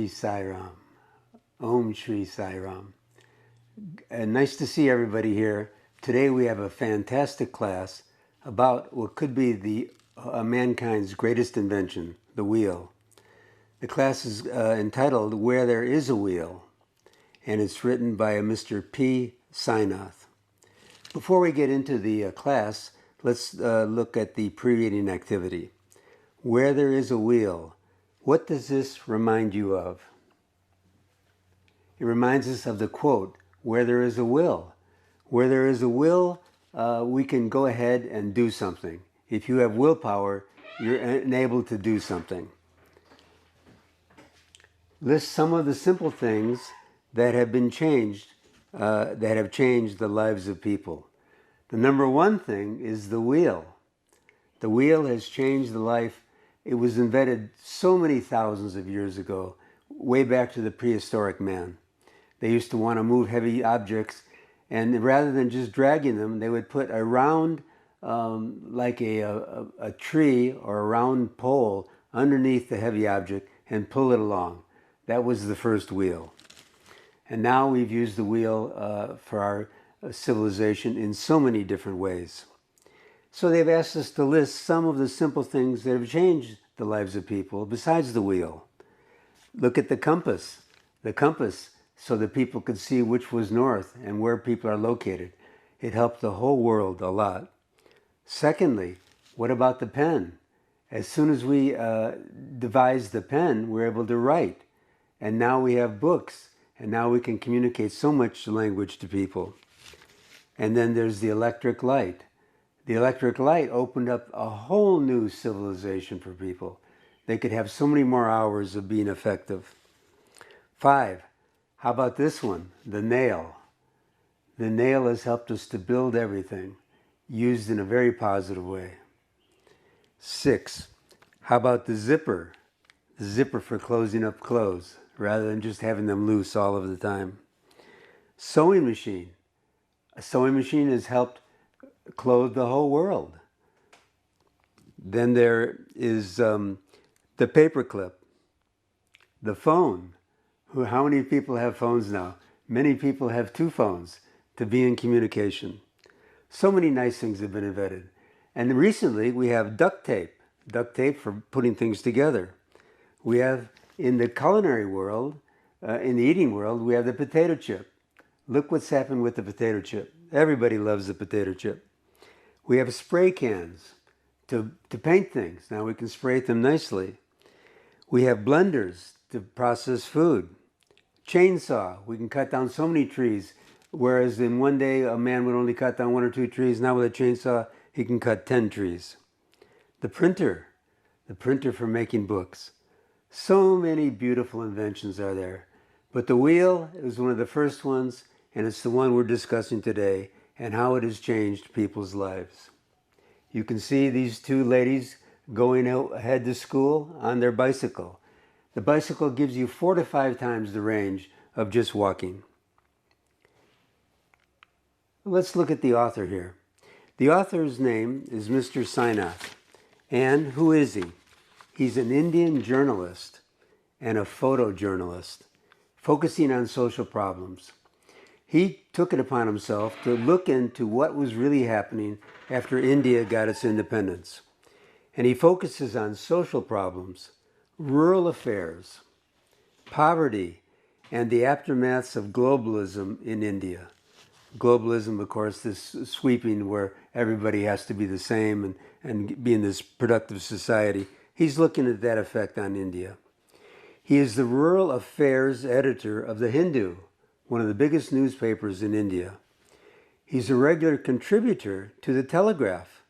Shri Sai Ram. Om Shri Sai Ram. Nice to see everybody here. Today we have a fantastic class about what could be mankind's greatest invention, the wheel. The class is entitled Where There Is a Wheel, and it's written by a Mr. P. Sainath. Before we get into the class, let's look at the pre-reading activity. Where there is a wheel, what does this remind you of? It reminds us of the quote, where there is a will. Where there is a will, we can go ahead and do something. If you have willpower, you're enabled to do something. List some of the simple things that have been changed, that have changed the lives of people. The number one thing is the wheel. The wheel has changed the life. It was invented so many thousands of years ago, way back to the prehistoric man. They used to want to move heavy objects, and rather than just dragging them, they would put a round, like a tree or a round pole underneath the heavy object and pull it along. That was the first wheel. And now we've used the wheel for our civilization in so many different ways. So they've asked us to list some of the simple things that have changed the lives of people besides the wheel. Look at the compass. The compass, so that people could see which was north and where people are located. It helped the whole world a lot. Secondly, what about the pen? As soon as we devised the pen, we're able to write. And now we have books, and now we can communicate so much language to people. And then there's the electric light. The electric light opened up a whole new civilization for people. They could have so many more hours of being effective. 5, how about this one? The nail. The nail has helped us to build everything, used in a very positive way. 6, how about the zipper? The zipper for closing up clothes, rather than just having them loose all of the time. Sewing machine. A sewing machine has helped clothe the whole world. Then there is the paperclip, the phone. How many people have phones now? Many people have 2 phones to be in communication. So many nice things have been invented. And recently we have duct tape for putting things together. We have, in the culinary world, in the eating world, we have the potato chip. Look what's happened with the potato chip. Everybody loves the potato chip. We have spray cans to paint things. Now we can spray them nicely. We have blenders to process food. Chainsaw, we can cut down so many trees, whereas in one day a man would only cut down 1 or 2 trees. Now with a chainsaw, he can cut 10 trees. The printer for making books. So many beautiful inventions are there. But the wheel is one of the first ones, and it's the one we're discussing today, and how it has changed people's lives. You can see these 2 ladies going ahead to school on their bicycle. The bicycle gives you 4 to 5 times the range of just walking. Let's look at the author here. The author's name is Mr. Sainath. And who is he? He's an Indian journalist and a photojournalist, focusing on social problems. He took it upon himself to look into what was really happening after India got its independence. And he focuses on social problems, rural affairs, poverty, and the aftermaths of globalism in India. Globalism, of course, this sweeping where everybody has to be the same and be in this productive society. He's looking at that effect on India. He is the rural affairs editor of The Hindu, one of the biggest newspapers in India. He's a regular contributor to The Telegraph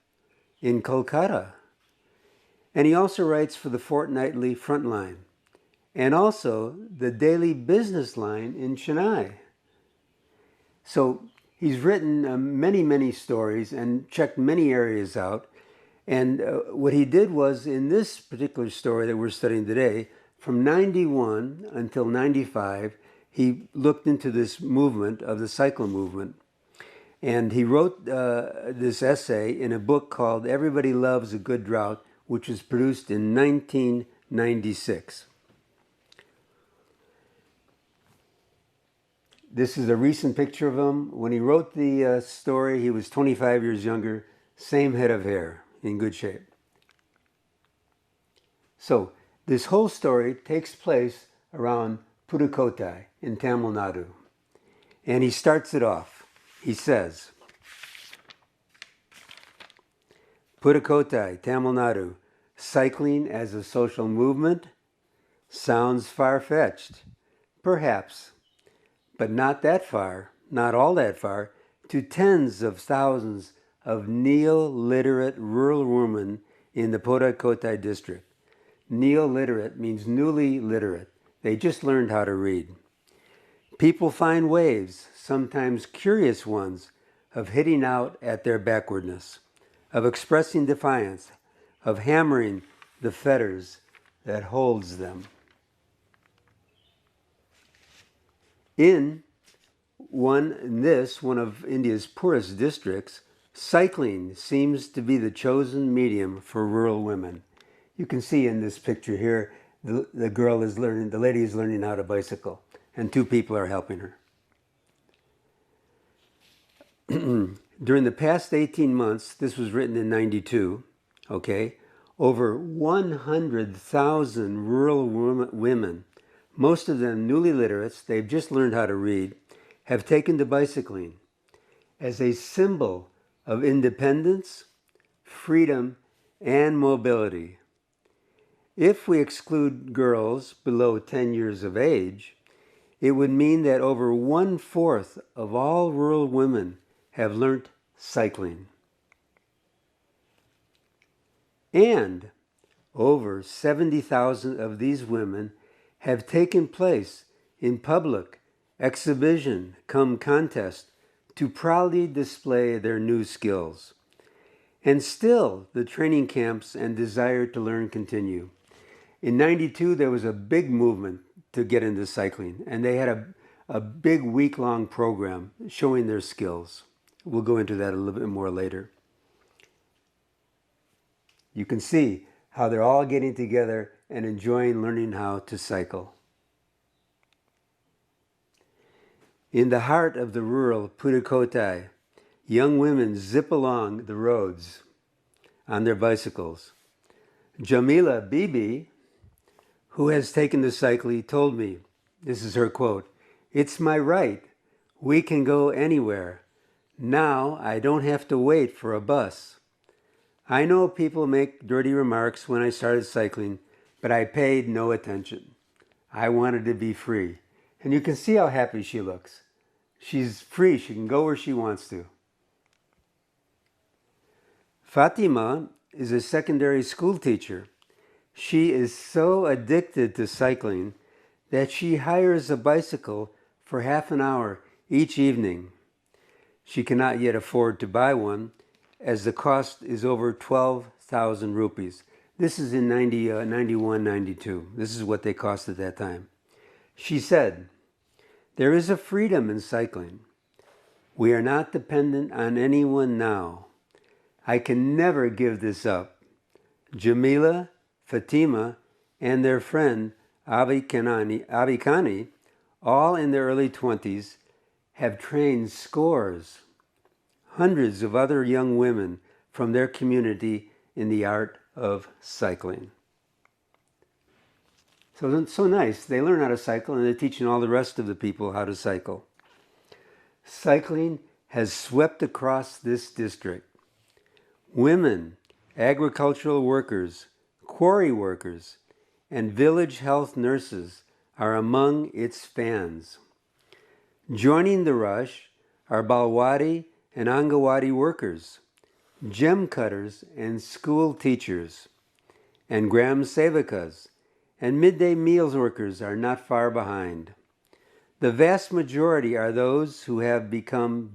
in Kolkata. And he also writes for the fortnightly Frontline and also the daily Business Line in Chennai. So he's written many stories and checked many areas out. And what he did was, in this particular story that we're studying today, from 91 until 95, he looked into this movement of the cycle movement. And he wrote this essay in a book called Everybody Loves a Good Drought, which was produced in 1996. This is a recent picture of him. When he wrote the story, he was 25 years younger, same head of hair, in good shape. So this whole story takes place around Pudukkottai in Tamil Nadu. And he starts it off. He says, Pudukkottai, Tamil Nadu, cycling as a social movement sounds far-fetched, perhaps, but not that far, not all that far, to tens of thousands of neo-literate rural women in the Pudukkottai district. Neo-literate means newly literate. They just learned how to read. People find ways, sometimes curious ones, of hitting out at their backwardness, of expressing defiance, of hammering the fetters that holds them. In one of India's poorest districts, cycling seems to be the chosen medium for rural women. You can see in this picture here, the lady is learning how to bicycle, and two people are helping her. During the past 18 months, this was written in 92, okay, over 100,000 rural women, most of them newly literates, they've just learned how to read, have taken to bicycling as a symbol of independence, freedom, and mobility. If we exclude girls below 10 years of age, it would mean that over 1/4 of all rural women have learnt cycling. And over 70,000 of these women have taken place in public exhibition cum contest to proudly display their new skills. And still, the training camps and desire to learn continue. In 92, there was a big movement to get into cycling, and they had a big week-long program showing their skills. We'll go into that a little bit more later. You can see how they're all getting together and enjoying learning how to cycle. In the heart of the rural Pudukkottai, young women zip along the roads on their bicycles. Jamila Bibi, who has taken to cycling, told me, this is her quote, "It's my right. We can go anywhere. Now I don't have to wait for a bus. I know people make dirty remarks when I started cycling, but I paid no attention. I wanted to be free." And you can see how happy she looks. She's free. She can go where she wants to. Fatima is a secondary school teacher. She is so addicted to cycling that she hires a bicycle for half an hour each evening. She cannot yet afford to buy one, as the cost is over 12,000 rupees. This is in 91, 92. This is what they cost at that time. She said, "There is a freedom in cycling. We are not dependent on anyone now. I can never give this up." Jamila, Fatima, and their friend Abikani, all in their early 20s, have trained hundreds of other young women from their community in the art of cycling. So nice. They learn how to cycle, and they're teaching all the rest of the people how to cycle. Cycling has swept across this district. Women, agricultural workers, quarry workers, and village health nurses are among its fans. Joining the rush are Balwadi and Angawadi workers, gem cutters and school teachers, and Gram Sevakas and midday meals workers are not far behind. The vast majority are those who have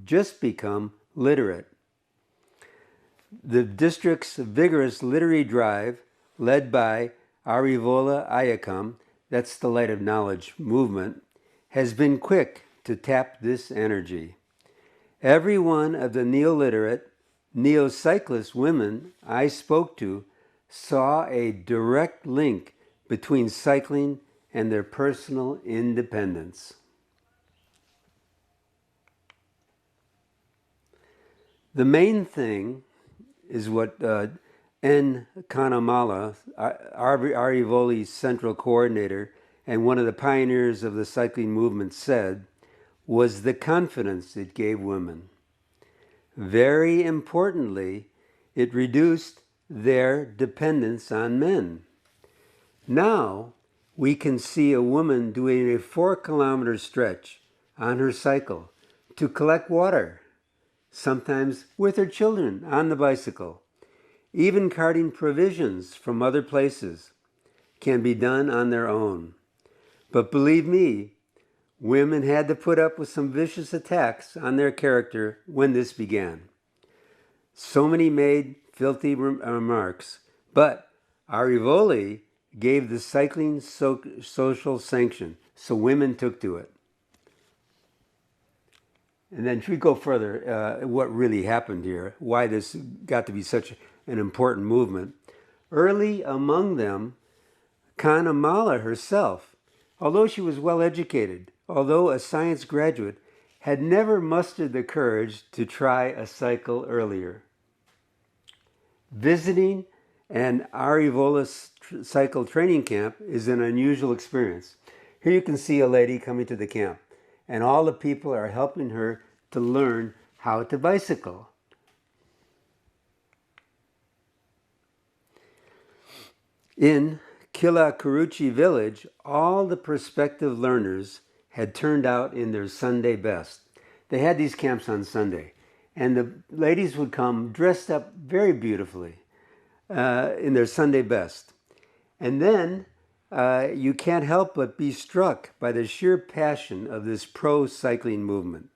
just become literate. The district's vigorous literary drive, led by Arivola Ayakam, that's the Light of Knowledge movement, has been quick to tap this energy. Every one of the neo-literate, neo-cyclist women I spoke to saw a direct link between cycling and their personal independence. The main thing is what N. Kanamala, Arivoli's central coordinator and one of the pioneers of the cycling movement, said, was the confidence it gave women. Very importantly, it reduced their dependence on men. Now, we can see a woman doing a 4-kilometer stretch on her cycle to collect water, sometimes with her children on the bicycle. Even carting provisions from other places can be done on their own. But believe me, women had to put up with some vicious attacks on their character when this began. So many made filthy remarks, but Arivoli gave the cycling social sanction, so women took to it. And then should we go further, what really happened here, why this got to be such an important movement. Early among them, Kanamala herself, although she was well educated, although a science graduate, had never mustered the courage to try a cycle earlier. Visiting an Arivola cycle training camp is an unusual experience. Here you can see a lady coming to the camp, and all the people are helping her to learn how to bicycle. In Kilakuruchi village, all the prospective learners had turned out in their Sunday best. They had these camps on Sunday, and the ladies would come dressed up very beautifully in their Sunday best. And then you can't help but be struck by the sheer passion of this pro-cycling movement.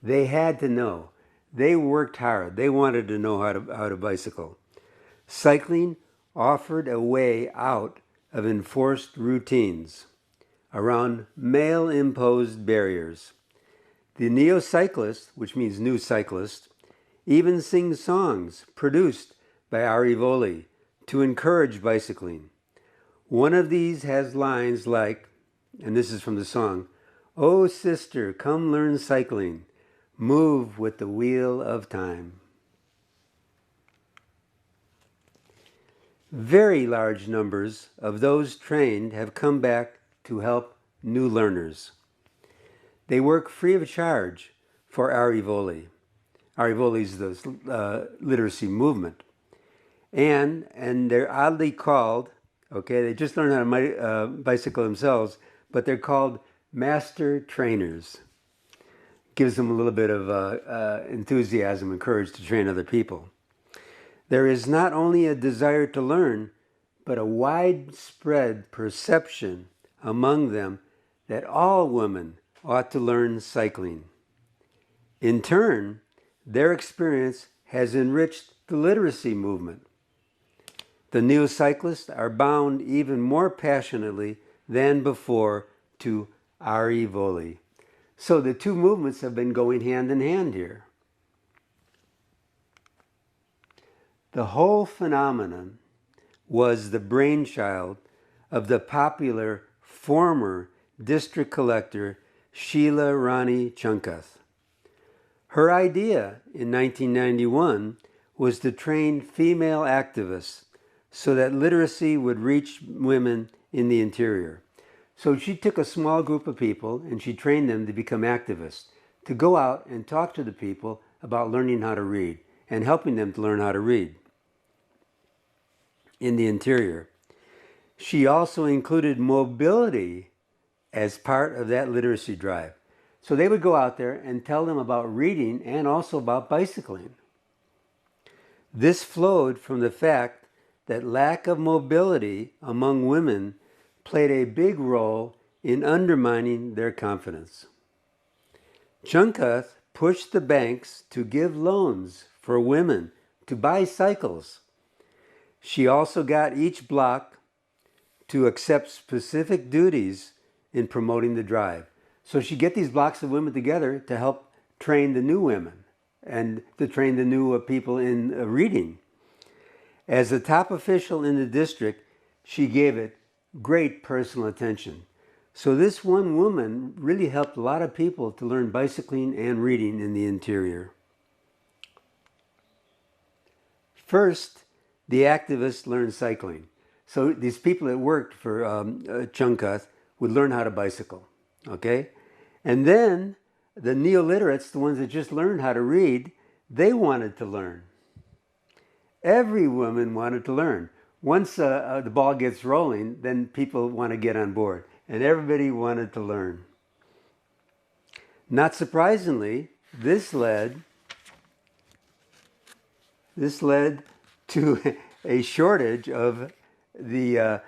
They had to know. They worked hard. They wanted to know how to bicycle. Cycling offered a way out of enforced routines around male-imposed barriers. The neo-cyclist, which means new cyclist, even sings songs produced by Arivoli to encourage bicycling. One of these has lines like, and this is from the song, "Oh sister, come learn cycling, move with the wheel of time." Very large numbers of those trained have come back to help new learners. They work free of charge for Arivoli. Arivoli is the literacy movement. And they're oddly called, okay, they just learn how to bicycle themselves, but they're called master trainers. Gives them a little bit of enthusiasm and courage to train other people. There is not only a desire to learn, but a widespread perception among them that all women ought to learn cycling. In turn, their experience has enriched the literacy movement. The neo-cyclists are bound even more passionately than before to Arivoli. So the two movements have been going hand in hand here. The whole phenomenon was the brainchild of the popular former district collector Sheila Rani Chunkath. Her idea in 1991 was to train female activists so that literacy would reach women in the interior. So she took a small group of people and she trained them to become activists, to go out and talk to the people about learning how to read and helping them to learn how to read in the interior. She also included mobility as part of that literacy drive. So they would go out there and tell them about reading and also about bicycling. This flowed from the fact that lack of mobility among women played a big role in undermining their confidence. Chunkath pushed the banks to give loans for women to buy cycles. She also got each block to accept specific duties in promoting the drive. So she'd get these blocks of women together to help train the new women and to train the new people in reading. As the top official in the district, she gave it great personal attention. So this one woman really helped a lot of people to learn bicycling and reading in the interior. First, the activists learned cycling. So these people that worked for Chungkath would learn how to bicycle, okay? And then the neoliterates, the ones that just learned how to read, they wanted to learn. Every woman wanted to learn. Once the ball gets rolling, then people want to get on board. And everybody wanted to learn. Not surprisingly, this led to a shortage of the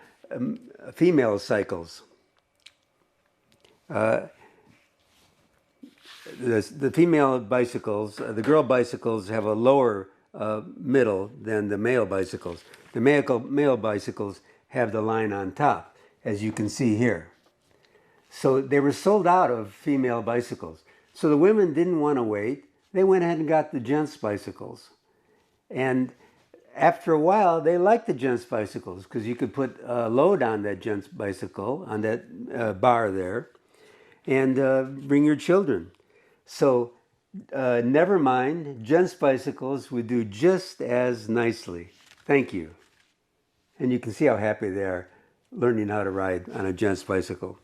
female cycles. The female bicycles, the girl bicycles have a lower middle than the male bicycles. The male bicycles have the line on top, as you can see here. So they were sold out of female bicycles. So the women didn't want to wait. They went ahead and got the gents' bicycles. And after a while, they liked the gents' bicycles because you could put a load on that gents' bicycle, on that bar there, and bring your children. So never mind, gents' bicycles would do just as nicely. Thank you. And you can see how happy they are learning how to ride on a gents' bicycle.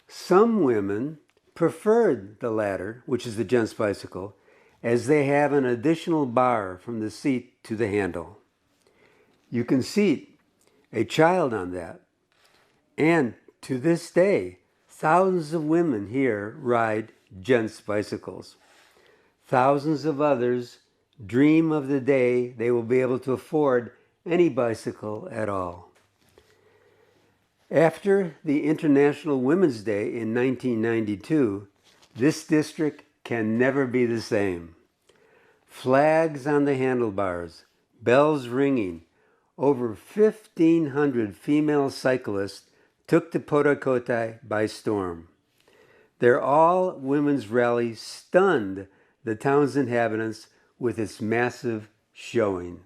Some women preferred the latter, which is the gents' bicycle, as they have an additional bar from the seat to the handle. You can seat a child on that. And to this day, thousands of women here ride gents' bicycles. Thousands of others dream of the day they will be able to afford any bicycle at all. After the International Women's Day in 1992, this district can never be the same. Flags on the handlebars, bells ringing, over 1,500 female cyclists took the Pudukkottai by storm. Their all-women's rally stunned the town's inhabitants with its massive showing.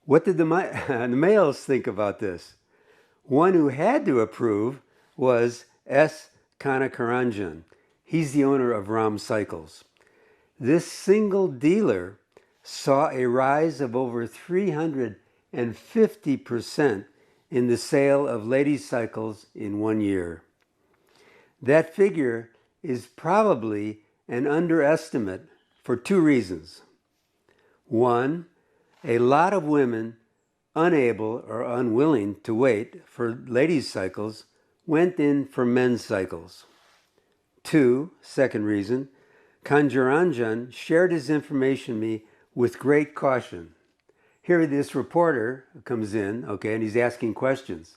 What did the males think about this? One who had to approve was S. Kanakaranjan. He's the owner of Ram Cycles. This single dealer saw a rise of over 350% in the sale of ladies' cycles in 1 year. That figure is probably an underestimate for two reasons. One, a lot of women unable or unwilling to wait for ladies' cycles went in for men's cycles. Two, second reason, Kanjaranjan shared his information with me with great caution. Here this reporter comes in, okay, and he's asking questions.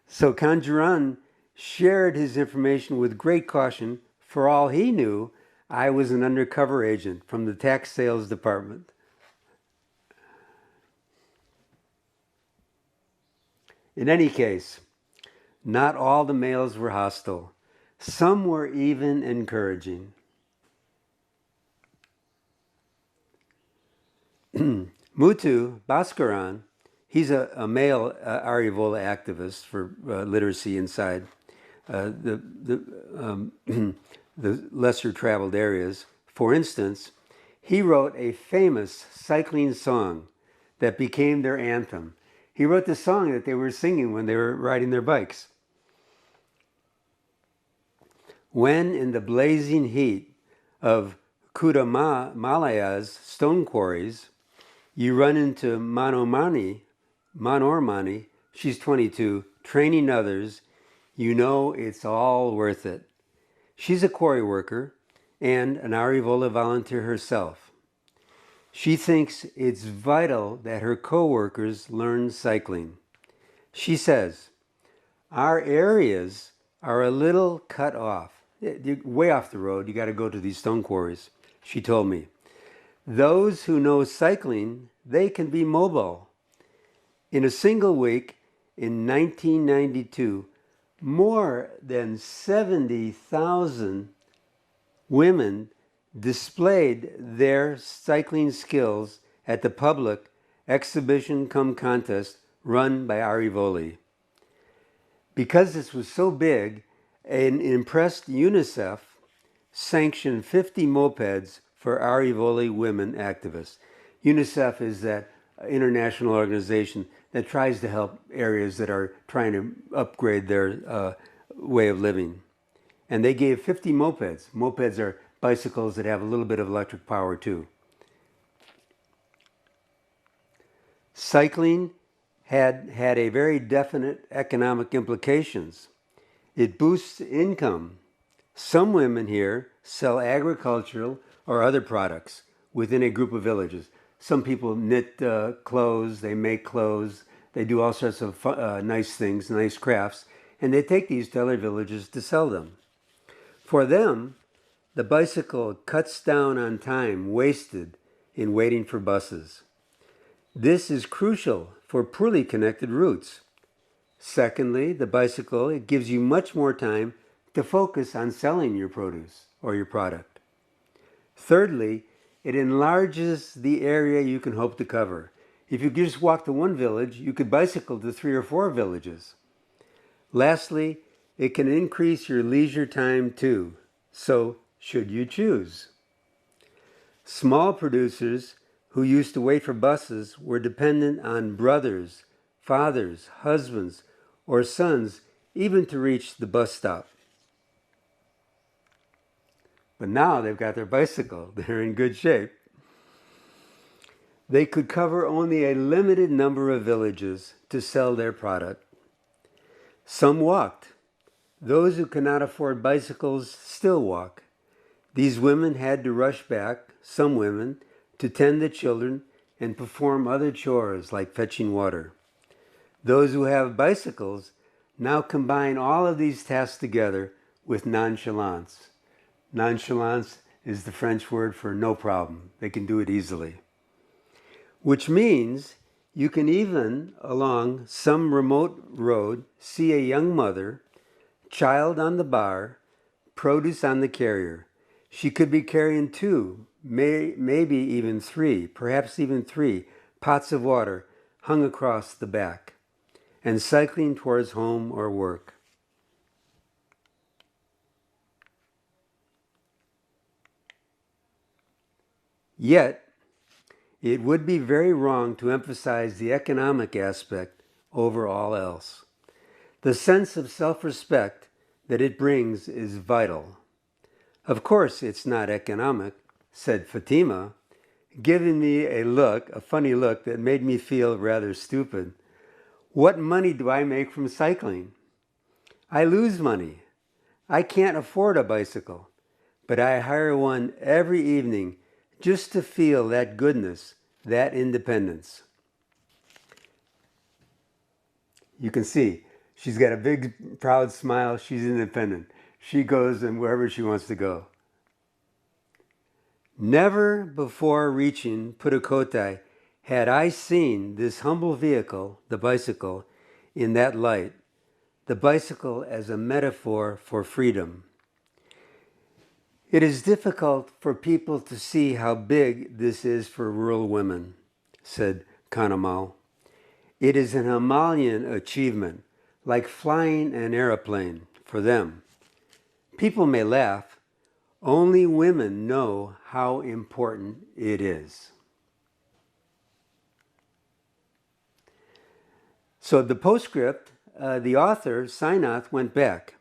So Kanjaran shared his information with great caution. For all he knew, I was an undercover agent from the tax sales department. In any case, not all the males were hostile. Some were even encouraging. Muthu Bhaskaran, he's a male Aryavola activist for literacy inside the lesser traveled areas. For instance, he wrote a famous cycling song that became their anthem. He wrote the song that they were singing when they were riding their bikes. When in the blazing heat of Kudamalaya's stone quarries, you run into Manormani, she's 22, training others, you know it's all worth it. She's a quarry worker and an Aryavola volunteer herself. She thinks it's vital that her co-workers learn cycling. She says, our areas are a little cut off. You're way off the road, you got to go to these stone quarries, she told me. Those who know cycling, they can be mobile. In a single week in 1992, more than 70,000 women displayed their cycling skills at the public exhibition cum contest run by Aryavoli. Because this was so big, an impressed UNICEF sanctioned 50 mopeds for Arivoli women activists. UNICEF is that international organization that tries to help areas that are trying to upgrade their way of living. And they gave 50 mopeds. Mopeds are bicycles that have a little bit of electric power too. Cycling had a very definite economic implications. It boosts income. Some women here sell agricultural or other products within a group of villages. Some people knit clothes, they make clothes, they do all sorts of nice things, nice crafts, and they take these to other villages to sell them. For them, the bicycle cuts down on time wasted in waiting for buses. This is crucial for poorly connected routes. Secondly, the bicycle, it gives you much more time to focus on selling your produce or your product. Thirdly, it enlarges the area you can hope to cover. If you just walk to one village, you could bicycle to 3 or 4 villages. Lastly, it can increase your leisure time too. So, should you choose? Small producers who used to wait for buses were dependent on brothers, fathers, husbands, or sons even to reach the bus stop. But now they've got their bicycle. They're in good shape. They could cover only a limited number of villages to sell their product. Some walked. Those who could not afford bicycles still walk. These women had to rush back, some women, to tend the children and perform other chores like fetching water. Those who have bicycles now combine all of these tasks together with nonchalance. Nonchalance is the French word for no problem. They can do it easily. Which means you can even, along some remote road, see a young mother, child on the bar, produce on the carrier. She could be carrying 2, maybe even 3, perhaps even 3 pots of water hung across the back, and cycling towards home or work. Yet, it would be very wrong to emphasize the economic aspect over all else. The sense of self-respect that it brings is vital. Of course, it's not economic, said Fatima, giving me a funny look that made me feel rather stupid. What money do I make from cycling? I lose money. I can't afford a bicycle, but I hire one every evening just to feel that goodness, that independence. You can see she's got a big, proud smile. She's independent. She goes and wherever she wants to go. Never before reaching Pudukkottai had I seen this humble vehicle, the bicycle, in that light, the bicycle as a metaphor for freedom. It is difficult for people to see how big this is for rural women, said Kanamal. It is an Himalayan achievement, like flying an aeroplane for them. People may laugh. Only women know how important it is. So the postscript, the author, Sainath, went back.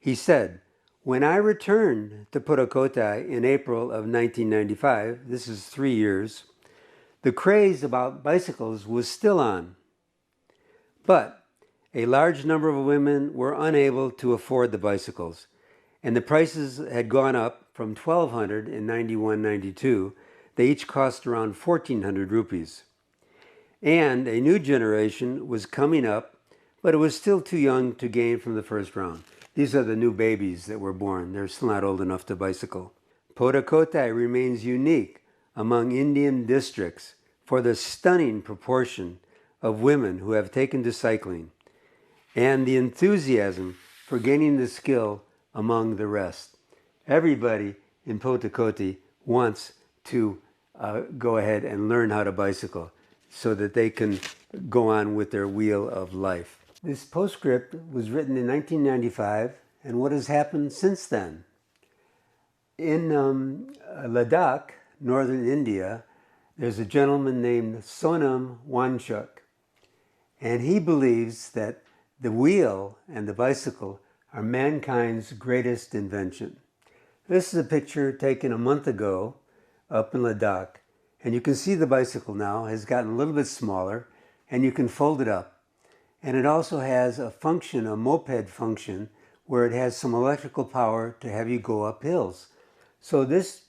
He said, when I returned to Pudukkottai in April of 1995, this is 3 years, the craze about bicycles was still on. But a large number of women were unable to afford the bicycles, and the prices had gone up from 1,200 in 91-92. They each cost around 1,400 rupees. And a new generation was coming up, but it was still too young to gain from the first round. These are the new babies that were born. They're still not old enough to bicycle. Pudukkottai remains unique among Indian districts for the stunning proportion of women who have taken to cycling and the enthusiasm for gaining the skill among the rest. Everybody in Pudukkottai wants to go ahead and learn how to bicycle so that they can go on with their wheel of life. This postscript was written in 1995, and what has happened since then? In Ladakh, northern India, there's a gentleman named Sonam Wanchuk, and he believes that the wheel and the bicycle are mankind's greatest invention. This is a picture taken a month ago up in Ladakh, and you can see the bicycle now has gotten a little bit smaller, and you can fold it up. And it also has a function, a moped function, where it has some electrical power to have you go up hills. So this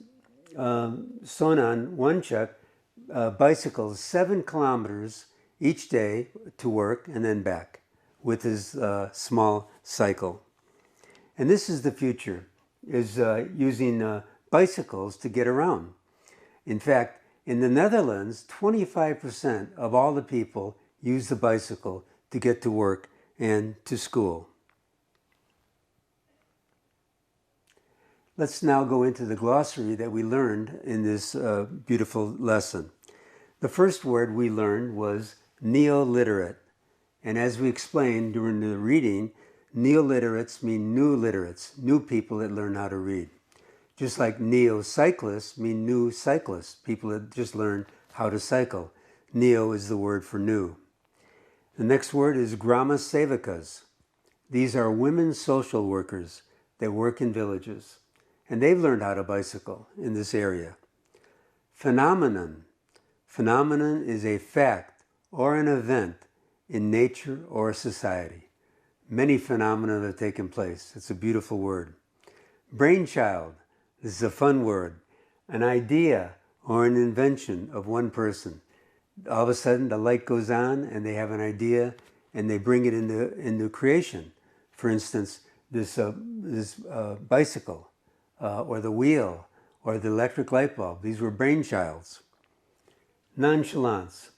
Sonan Wanchuk bicycles 7 kilometers each day to work and then back with his small cycle. And this is the future, is using bicycles to get around. In fact, in the Netherlands, 25% of all the people use the bicycle to get to work and to school. Let's now go into the glossary that we learned in this beautiful lesson. The first word we learned was neoliterate. And as we explained during the reading, neoliterates mean new literates, new people that learn how to read. Just like neo-cyclists mean new cyclists, people that just learn how to cycle. Neo is the word for new. The next word is grama sevakas. These are women social workers that work in villages, and they've learned how to bicycle in this area. Phenomenon. Phenomenon is a fact or an event in nature or society. Many phenomena have taken place. It's a beautiful word. Brainchild. This is a fun word. An idea or an invention of one person. All of a sudden the light goes on and they have an idea and they bring it into creation. For instance, this bicycle or the wheel or the electric light bulb. These were brainchilds. Nonchalance,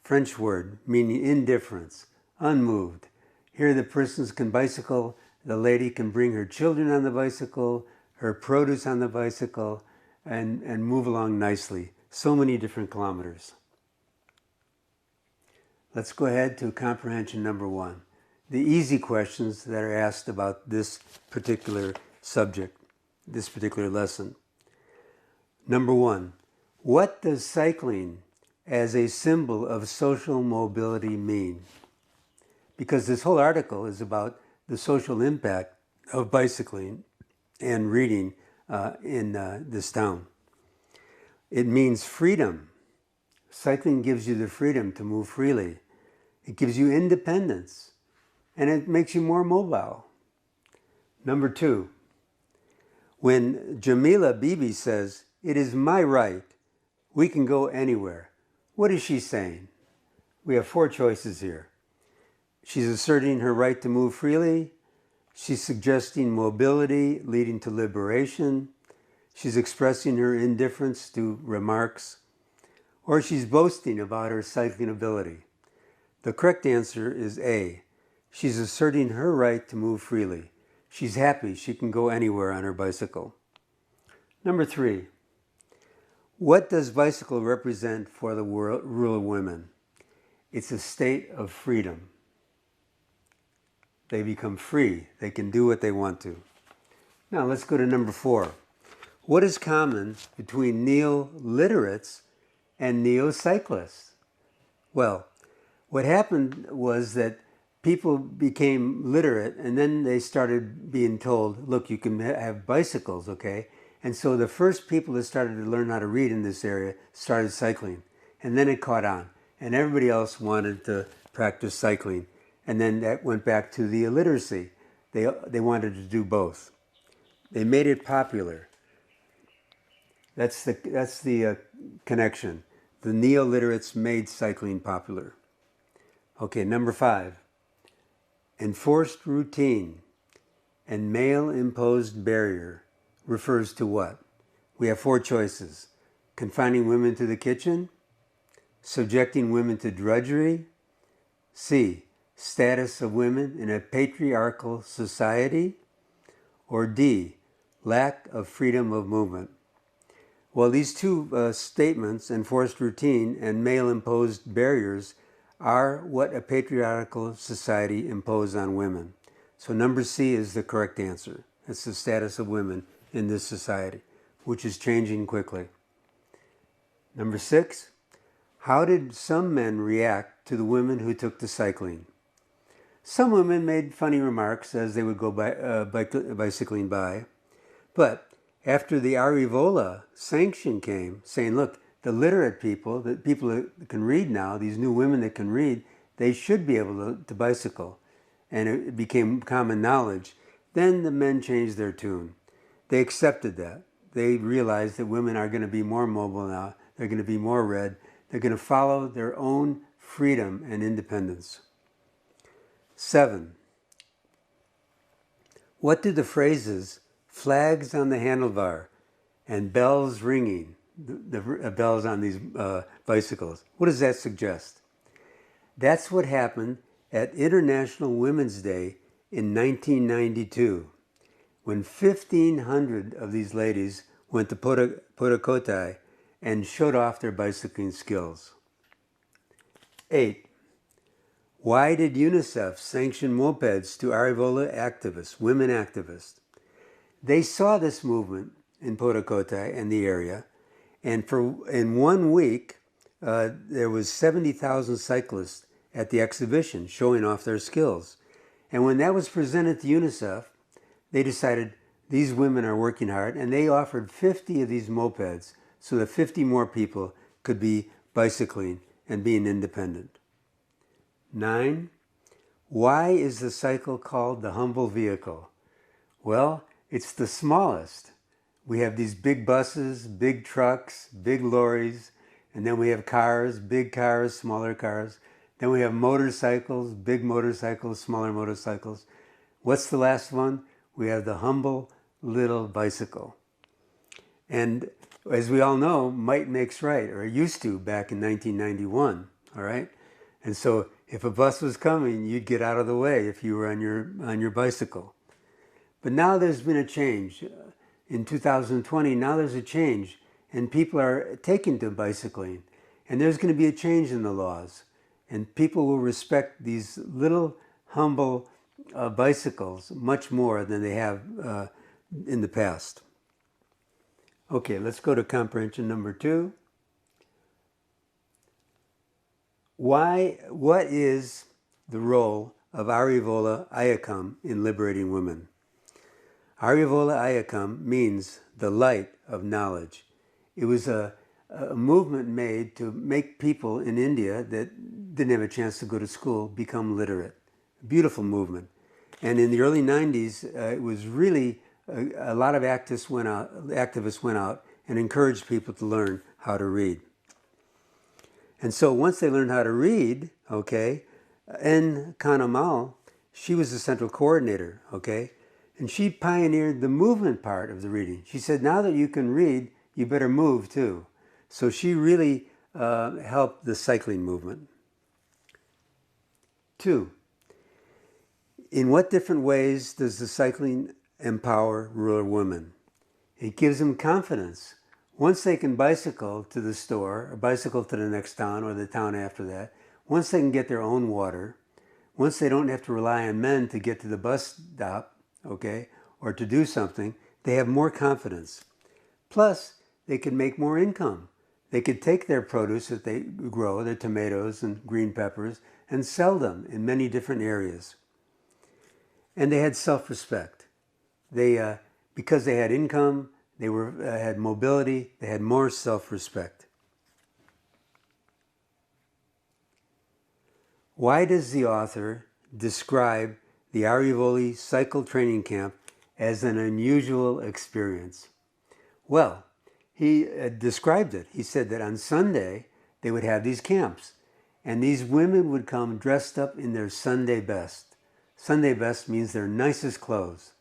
French word meaning indifference, unmoved. Here the persons can bicycle, the lady can bring her children on the bicycle, her produce on the bicycle, and move along nicely. So many different kilometers. Let's go ahead to comprehension number 1. The easy questions that are asked about this particular subject, this particular lesson. Number 1, what does cycling as a symbol of social mobility mean? Because this whole article is about the social impact of bicycling and reading in this town. It means freedom. Cycling gives you the freedom to move freely. It gives you independence, and it makes you more mobile. Number 2, when Jamila Bibi says, "It is my right, we can go anywhere," what is she saying? We have 4 choices here. She's asserting her right to move freely. She's suggesting mobility leading to liberation. She's expressing her indifference to remarks. Or she's boasting about her cycling ability. The correct answer is A. She's asserting her right to move freely. She's happy she can go anywhere on her bicycle. Number 3, what does bicycle represent for the rural women? It's a state of freedom. They become free. They can do what they want to. Now let's go to number 4. What is common between neoliterates and neocyclists? Well, what happened was that people became literate and then they started being told, look, you can have bicycles, okay? And so the first people that started to learn how to read in this area started cycling. And then it caught on. And everybody else wanted to practice cycling. And then that went back to the illiteracy. They wanted to do both. They made it popular. That's the connection. The neoliterates made cycling popular. Okay, number 5. Enforced routine and male-imposed barrier refers to what? We have 4 choices. Confining women to the kitchen, subjecting women to drudgery, C, status of women in a patriarchal society, or D, lack of freedom of movement. Well, these 2 statements, enforced routine and male-imposed barriers, are what a patriarchal society imposed on women. So number C is the correct answer. It's the status of women in this society. which is changing quickly. Number 6, how did some men react to the women who took to cycling? Some women made funny remarks as they would go bicycling by. But after the Arivola sanction came, saying, look, the literate people, the people that can read now, these new women that can read, they should be able to bicycle. And it became common knowledge. Then the men changed their tune. They accepted that. They realized that women are going to be more mobile now. They're going to be more read. They're going to follow their own freedom and independence. 7, what do the phrases flags on the handlebar and bells ringing, the bells on these bicycles, what does that suggest? That's what happened at International Women's Day in 1992, when 1,500 of these ladies went to Pudukkottai and showed off their bicycling skills. 8, why did UNICEF sanction mopeds to Arivola activists, women activists? They saw this movement in Pudukkottai and the area, and in 1 week, there was 70,000 cyclists at the exhibition showing off their skills. And when that was presented to UNICEF, they decided these women are working hard, and they offered 50 of these mopeds so that 50 more people could be bicycling and being independent. 9, why is the cycle called the humble vehicle? Well, it's the smallest. We have these big buses, big trucks, big lorries, and then we have cars, big cars, smaller cars. Then we have motorcycles, big motorcycles, smaller motorcycles. What's the last one? We have the humble little bicycle. And as we all know, might makes right, or it used to back in 1991, all right? And so if a bus was coming, you'd get out of the way if you were on your bicycle. But now there's been a change. In 2020, now there's a change, and people are taking to bicycling. And there's going to be a change in the laws. And people will respect these little, humble bicycles much more than they have in the past. Okay, let's go to comprehension number 2. What is the role of Arivola Ayakam in liberating women? Arivola Ayakam means the light of knowledge. It was a movement made to make people in India that didn't have a chance to go to school become literate. A beautiful movement. And in the early 90s, it was really, a lot of activists went out and encouraged people to learn how to read. And so once they learned how to read, okay, N. Kanamal, she was the central coordinator, okay, and she pioneered the movement part of the reading. She said, now that you can read, you better move too. So she really helped the cycling movement. 2, in what different ways does the cycling empower rural women? It gives them confidence. Once they can bicycle to the store, or bicycle to the next town, or the town after that, once they can get their own water, once they don't have to rely on men to get to the bus stop, okay, or to do something, they have more confidence. Plus, they can make more income. They could take their produce that they grow, their tomatoes and green peppers, and sell them in many different areas. And they had self-respect. Because they had income, they had mobility, they had more self-respect. Why does the author describe the Arivoli cycle training camp as an unusual experience? Well, he described it. He said that on Sunday, they would have these camps, and these women would come dressed up in their Sunday best. Sunday best means their nicest clothes.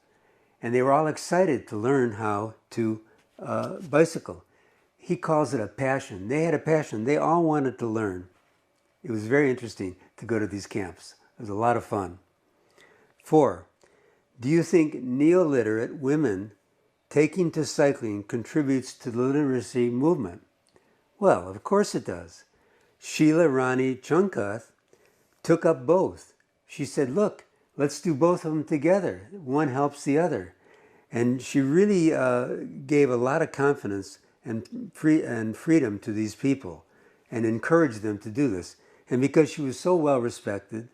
And they were all excited to learn how to bicycle. He calls it a passion. They had a passion. They all wanted to learn. It was very interesting to go to these camps. It was a lot of fun. 4, do you think neoliterate women taking to cycling contributes to the literacy movement? Well, of course it does. Sheila Rani Chunkath took up both. She said, look, let's do both of them together. One helps the other. And she really gave a lot of confidence and freedom to these people and encouraged them to do this. And because she was so well respected,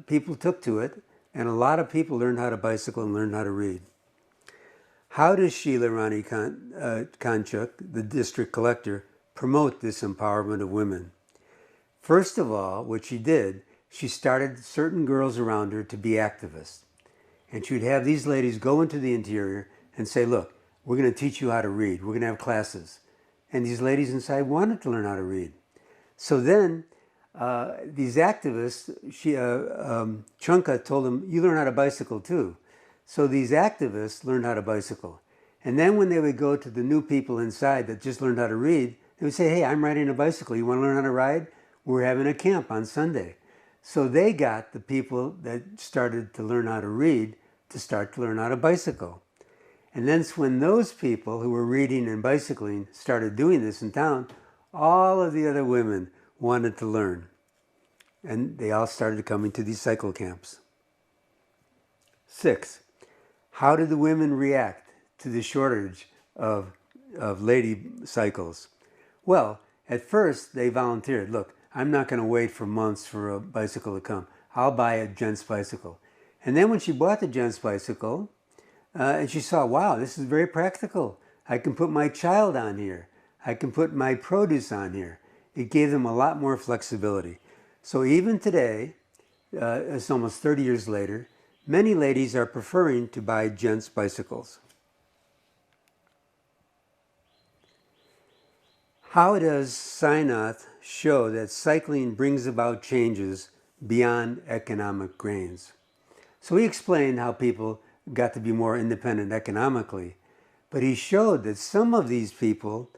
people took to it, and a lot of people learned how to bicycle and learned how to read. How does Sheila Rani Kanchuk, the district collector, promote this empowerment of women? First of all, what she did, she started certain girls around her to be activists. And she would have these ladies go into the interior and say, look, we're going to teach you how to read. We're going to have classes. And these ladies inside wanted to learn how to read. So then these activists, Chunka told them, you learn how to bicycle too. So these activists learned how to bicycle. And then when they would go to the new people inside that just learned how to read, they would say, hey, I'm riding a bicycle. You want to learn how to ride? We're having a camp on Sunday. So they got the people that started to learn how to read to start to learn how to bicycle. And then when those people who were reading and bicycling started doing this in town, all of the other women wanted to learn. And they all started coming to these cycle camps. 6, how did the women react to the shortage of lady cycles? Well, at first they volunteered. Look, I'm not going to wait for months for a bicycle to come. I'll buy a gent's bicycle. And then when she bought the gent's bicycle, and she saw, wow, this is very practical. I can put my child on here. I can put my produce on here. It gave them a lot more flexibility. So even today, it's almost 30 years later, many ladies are preferring to buy gents' bicycles. How does Sainath show that cycling brings about changes beyond economic gains? So he explained how people got to be more independent economically, but he showed that some of these people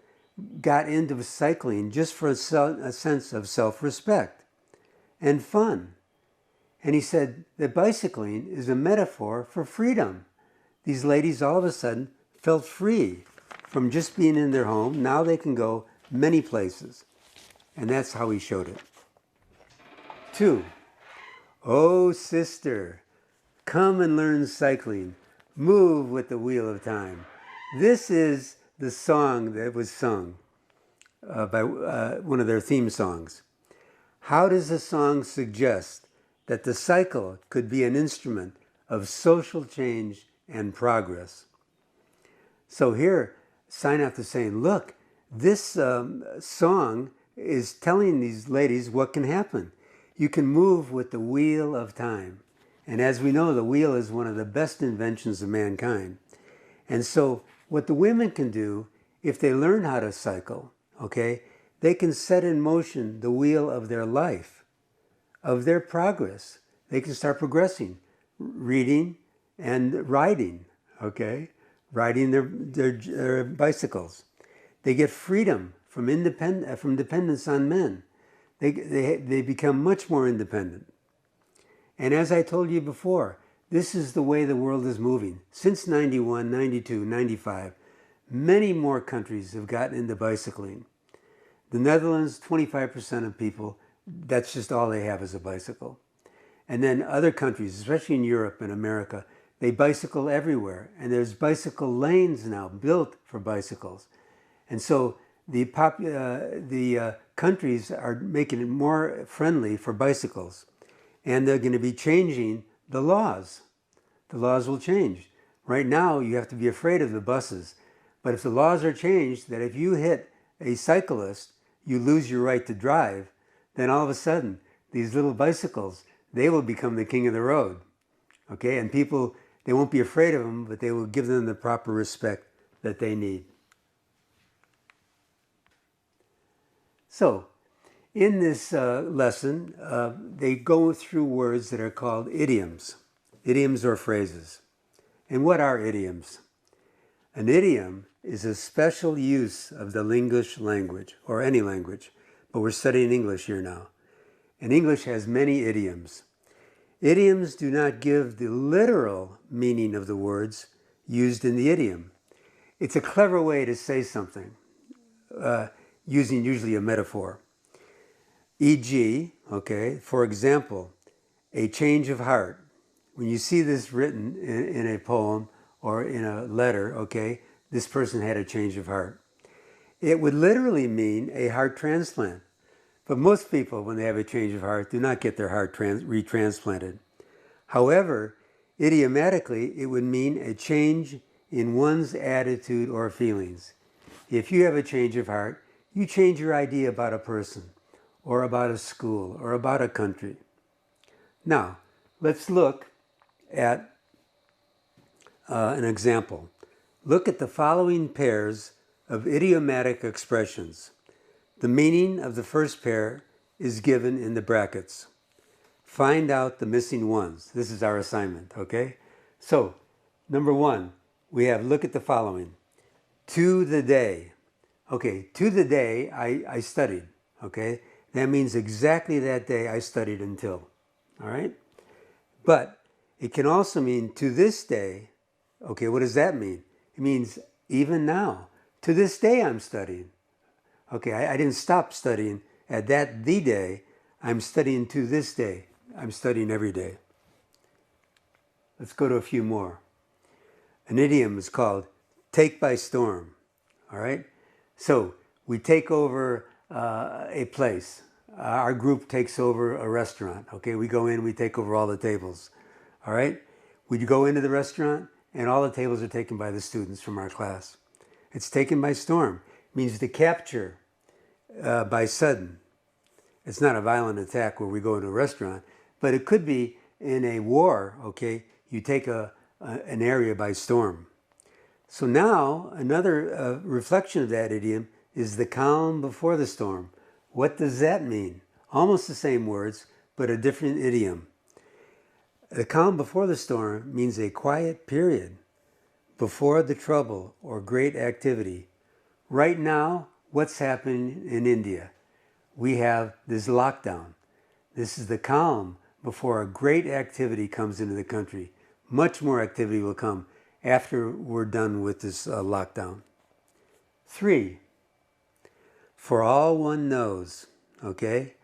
got into cycling just for a sense of self-respect and fun. And he said that bicycling is a metaphor for freedom. These ladies all of a sudden felt free from just being in their home. Now they can go many places. And that's how he showed it. 2, oh sister, come and learn cycling. Move with the wheel of time. This is the song that was sung by one of their theme songs. How does the song suggest that the cycle could be an instrument of social change and progress? So here, Sainath is saying, look, this song is telling these ladies what can happen. You can move with the wheel of time. And as we know, the wheel is one of the best inventions of mankind. And so what the women can do, if they learn how to cycle, okay, they can set in motion the wheel of their life, of their progress. They can start progressing, reading and riding, okay, riding their bicycles. They get freedom from dependence on men. They become much more independent. And as I told you before, this is the way the world is moving. Since 91, 92, 95, many more countries have gotten into bicycling. The Netherlands, 25% of people, that's just all they have is a bicycle. And then other countries, especially in Europe and America, they bicycle everywhere. And there's bicycle lanes now built for bicycles. And so the countries are making it more friendly for bicycles. And they're going to be changing the laws. The laws will change. Right now, you have to be afraid of the buses. But if the laws are changed, that if you hit a cyclist, you lose your right to drive, then all of a sudden, these little bicycles, they will become the king of the road. Okay? And people, they won't be afraid of them, but they will give them the proper respect that they need. So, in this lesson, they go through words that are called idioms or phrases. And what are idioms? An idiom is a special use of the English language, or any language, but we're studying English here now. And English has many idioms. Idioms do not give the literal meaning of the words used in the idiom. It's a clever way to say something, using usually a metaphor. E.g., okay, for example, a change of heart. When you see this written in a poem or in a letter, okay, this person had a change of heart. It would literally mean a heart transplant. But most people, when they have a change of heart, do not get their heart retransplanted. However, idiomatically, it would mean a change in one's attitude or feelings. If you have a change of heart, you change your idea about a person, or about a school, or about a country. Now, let's look at an example. Look at the following pairs of idiomatic expressions. The meaning of the first pair is given in the brackets. Find out the missing ones. This is our assignment, okay? So, number one, we have look at the following. To the day. Okay, to the day I studied, okay? That means exactly that day I studied until, all right? But it can also mean to this day. Okay, what does that mean? It means even now. To this day I'm studying. Okay, I didn't stop studying at the day. I'm studying to this day. I'm studying every day. Let's go to a few more. An idiom is called take by storm. All right? So we take over a place. Our group takes over a restaurant. Okay, we go in, we take over all the tables. All right? We go into the restaurant and all the tables are taken by the students from our class. It's taken by storm. It means to capture by sudden. It's not a violent attack where we go into a restaurant, but it could be in a war, okay? You take an area by storm. So now another reflection of that idiom is the calm before the storm. What does that mean? Almost the same words, but a different idiom. The calm before the storm means a quiet period before the trouble or great activity. Right now, what's happening in India? We have this lockdown. This is the calm before a great activity comes into the country. Much more activity will come after we're done with this lockdown. 3, for all one knows, okay?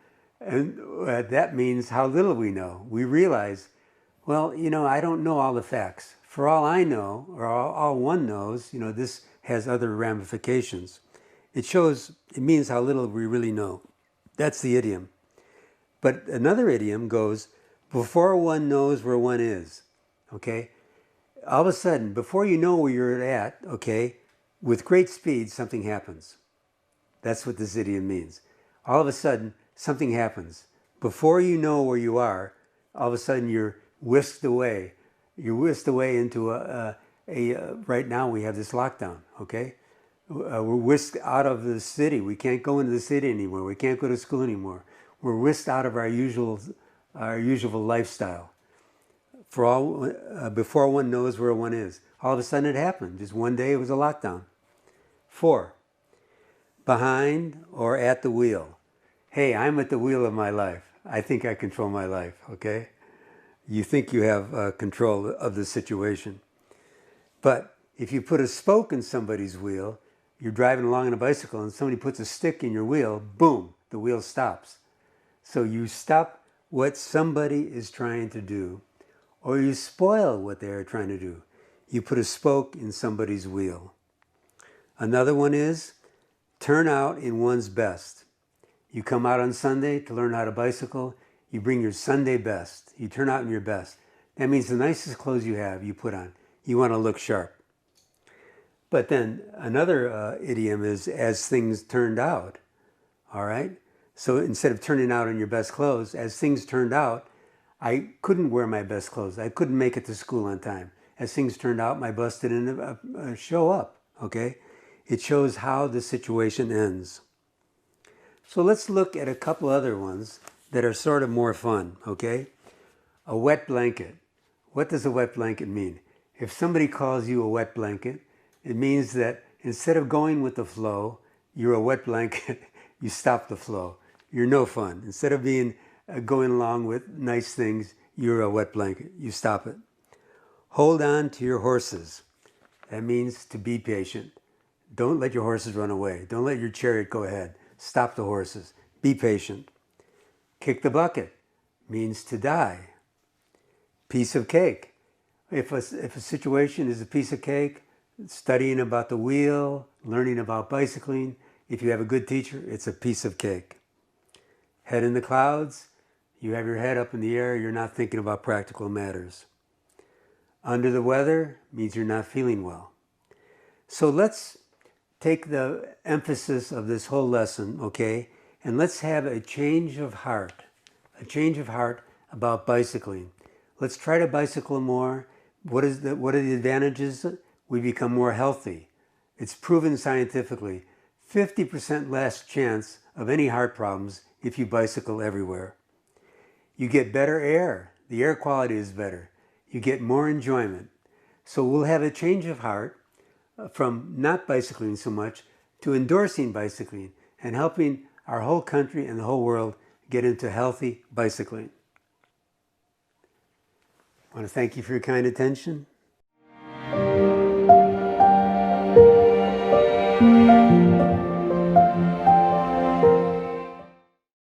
And that means how little we know. We realize, well, I don't know all the facts. For all I know, or all one knows, this has other ramifications. It means how little we really know. That's the idiom. But another idiom goes, before one knows where one is, okay? All of a sudden, before you know where you're at, okay, with great speed, something happens. That's what this idiom means. All of a sudden, something happens. Before you know where you are, all of a sudden you're whisked away. You're whisked away into right now we have this lockdown, okay? We're whisked out of the city. We can't go into the city anymore. We can't go to school anymore. We're whisked out of our usual lifestyle. Before one knows where one is. All of a sudden it happened. Just one day it was a lockdown. 4, behind or at the wheel. Hey, I'm at the wheel of my life. I think I control my life, okay? You think you have control of the situation. But if you put a spoke in somebody's wheel, you're driving along on a bicycle and somebody puts a stick in your wheel, boom, the wheel stops. So you stop what somebody is trying to do, or you spoil what they're trying to do. You put a spoke in somebody's wheel. Another one is turn out in one's best. You come out on Sunday to learn how to bicycle, you bring your Sunday best. You turn out in your best. That means the nicest clothes you have, you put on. You want to look sharp. But then another idiom is as things turned out, all right? So instead of turning out in your best clothes, as things turned out, I couldn't wear my best clothes. I couldn't make it to school on time. As things turned out, my bus didn't show up, okay? It shows how the situation ends. So let's look at a couple other ones that are sort of more fun, okay? A wet blanket. What does a wet blanket mean? If somebody calls you a wet blanket, it means that instead of going with the flow, you're a wet blanket, you stop the flow. You're no fun. Instead of going along with nice things, you're a wet blanket. You stop it. Hold on to your horses. That means to be patient. Don't let your horses run away. Don't let your chariot go ahead. Stop the horses. Be patient. Kick the bucket means to die. Piece of cake. If a situation is a piece of cake, studying about the wheel, learning about bicycling, if you have a good teacher, it's a piece of cake. Head in the clouds, you have your head up in the air, you're not thinking about practical matters. Under the weather means you're not feeling well. So let's take the emphasis of this whole lesson, okay, and let's have a change of heart about bicycling. Let's try to bicycle more. What are the advantages? We become more healthy. It's proven scientifically, 50% less chance of any heart problems if you bicycle everywhere. You get better air. The air quality is better. You get more enjoyment. So we'll have a change of heart from not bicycling so much to endorsing bicycling and helping our whole country and the whole world get into healthy bicycling. I want to thank you for your kind attention.